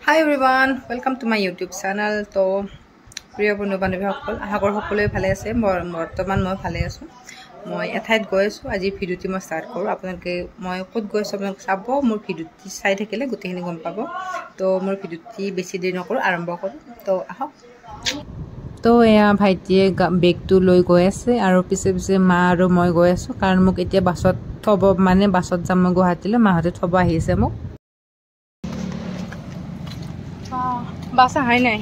Hi everyone, welcome to my YouTube channel. তো প্ৰিয় বন্ধু বান্ধৱী সকল আশা কৰোঁ সকলোৱে ভালে আছে। বৰ্তমান মই ভালে আছোঁ। মই এঠাইত গৈ আছোঁ। আজি ভিডিঅ'টি মই ষ্টাৰ্ট কৰোঁ। আপোনালোকে মই ক'ত গৈ আছোঁ আপোনালোকে চাব। মোৰ ভিডিঅ'টি চাই থাকিলে গোটেইখিনি গম পাব। তো মোৰ ভিডিঅ'টি বেছি দেৰি নকৰোঁ, আৰম্ভ কৰোঁ। তো আহক। তো এয়া ভাইটিয়ে বেগটো লৈ গৈ আছে আৰু পিছে পিছে মা আৰু মই গৈ আছোঁ, কাৰণ মোক এতিয়া বাছত থ'ব, মানে বাছত যাম মই গুৱাহাটীলৈ। মাহঁতে থ'ব আহিছে মোক। বাস আহাই নাই।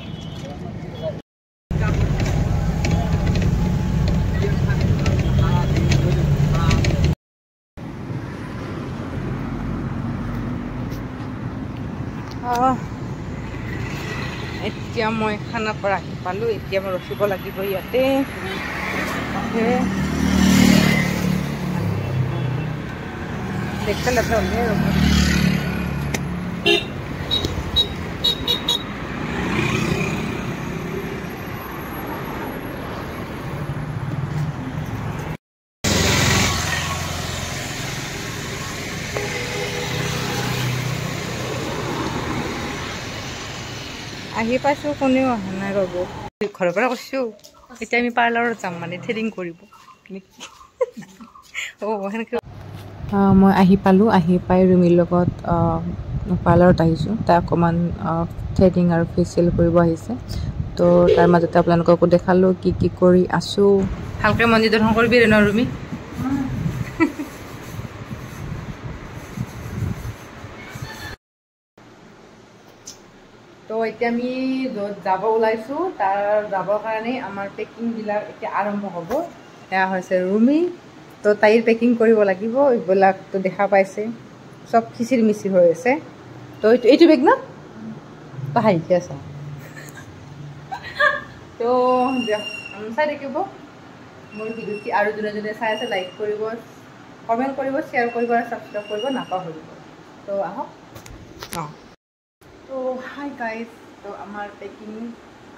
এতিয়া মই খানাপাৰা আহি পালোঁ। এতিয়া মই ৰখিব লাগিব ইয়াতে। দেখতে লাগবে হ'লে ৰ'ব। আহি পাইছোঁ, কোনেও অহা নাই ৰ'ব। ঘৰৰ পৰা কৈছোঁ এতিয়া আমি পাৰ্লাৰত যাম, মানে থ্ৰেডিং কৰিব। সেনেকৈ মই আহি পালোঁ। আহি পাই ৰুমিৰ লগত পাৰ্লাৰত আহিছোঁ। তাই অকণমান থ্ৰেডিং আৰু ফেচিয়েল কৰিব আহিছে। তো তাৰ মাজতে আপোনালোককো দেখালোঁ কি কি কৰি আছোঁ। ভালকৈ মন্দিৰ দৰ্শন কৰিবি ন ৰুমি। তো এতিয়া আমি য'ত যাব ওলাইছোঁ তাৰ যাবৰ কাৰণে আমাৰ পেকিংবিলাক এতিয়া আৰম্ভ হ'ব। সেয়া হৈছে ৰুমি। তো তাইৰ পেকিং কৰিব লাগিব। এইবিলাকতো দেখা পাইছে, চব খিচিৰি মিচিৰি হৈ আছে। তো এইটো বেগ ন তো হাঁহিকে আছা। তো চাই থাকিব মোৰ ভিডিঅ'টি, আৰু যোনে যোনে চাই আছে লাইক কৰিব, কমেণ্ট কৰিব, শ্বেয়াৰ কৰিব আৰু ছাবস্ক্ৰাইব কৰিব নাপাহৰিব। তো আহক। তো হাই গাইজ, তো আমাৰ পেকিং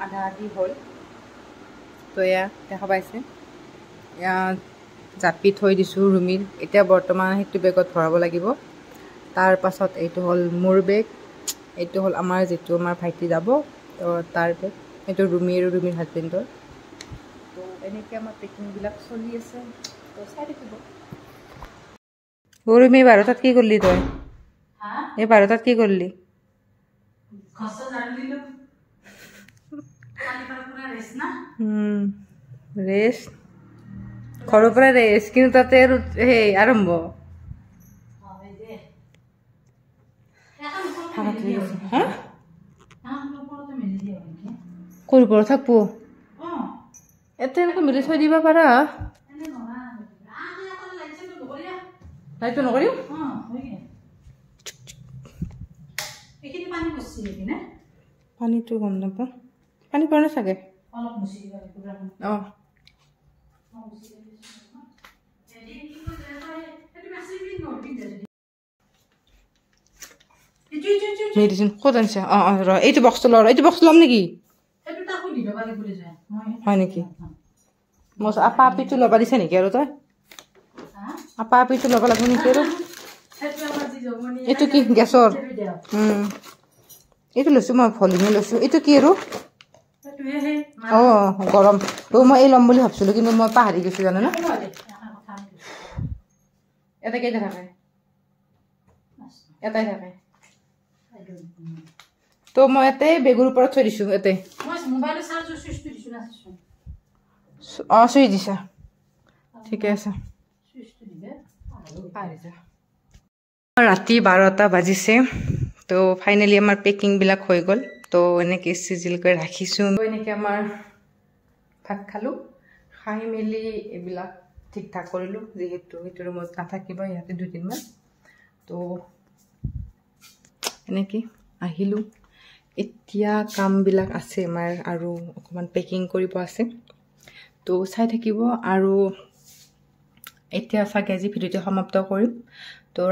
আধা আধি হ'ল। তো এয়া দেখা পাইছে, এয়া জাপি থৈ দিছোঁ ৰুমিৰ। এতিয়া বৰ্তমান সেইটো বেগত ভৰাব লাগিব। তাৰ পাছত এইটো হ'ল মোৰ বেগ, এইটো হ'ল আমাৰ যিটো আমাৰ ভাইটি যাব, তো তাৰ বেগ। এইটো ৰুমি আৰু ৰুমিৰ হাজবেণ্ডৰ। তো এনেকৈ আমাৰ পেকিংবিলাক চলি আছে। তো চাই থাকিব। ৰুমি 12টাত কি কৰিলি তই? এই 12টাত কি কৰিলি? ৰেষ্ট ঘৰৰ পৰা ৰেষ্ট, কিন্তু তাতে আৰু সেই আৰম্ভ ক'ৰ পৰা থাকব। এটা এনেকৈ মিলি থৈ দিব পাৰা। লাইটটো নকৰিম। পানীটো গম নাপাওঁ, পানী পৰা নাই চাগে। অঁ মেডিচিন ক'ত আনিছে? অঁ ৰ, এইটো বক্সটো ল, এইটো বক্সটো ল'ম নেকি? হয় নেকি? মই আপা আপিটো ল'ব দিছে নেকি আৰু তই? আপা আপিটো ল'ব লাগিব নেকি আৰু? এইটো কি গেছৰ? এইটো লৈছোঁ মই, ভলিউমে লৈছোঁ। এইটো কি আৰু? অঁ গৰম। মই এই ল'ম বুলি ভাবিছিলোঁ, কিন্তু মই পাহৰি গৈছোঁ জানে না। এটা কেইটা থাকে? এটাই থাকে। তো মই ইয়াতে বেগৰ ওপৰত থৈ দিছোঁ। ইয়াতে অঁ চুইচ দিছা, ঠিকে আছে। ৰাতি 12টা বাজিছে। তো ফাইনেলি আমাৰ পেকিংবিলাক হৈ গ'ল। তো এনেকৈ চিজিল কৰি ৰাখিছোঁ। এনেকৈ আমাৰ ভাত খালোঁ। খাই মেলি এইবিলাক ঠিক ঠাক কৰিলোঁ, যিহেতু সেইটো ৰুমত নাথাকিব ইহঁতে 2 দিনমান। তো এনেকৈ আহিলোঁ। এতিয়া কামবিলাক আছে আমাৰ, আৰু অকণমান পেকিং কৰিব আছে। তো চাই থাকিব। আৰু এতিয়া চাগে আজি ভিডিঅ'টো সমাপ্ত কৰিম। তো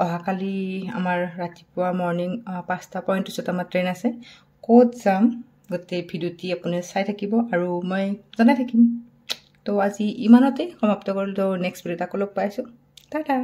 অহাকালি আমাৰ ৰাতিপুৱা মৰ্ণিং 5:35 আমাৰ ট্ৰেইন আছে। ক'ত যাম গোটেই ভিডিঅ'টি আপুনি চাই থাকিব, আৰু মই জনাই থাকিম। তো আজি ইমানতে সমাপ্ত কৰিলোঁ। তো নেক্সট ভিডিঅ'ত আকৌ লগ পাইছোঁ। টাটা।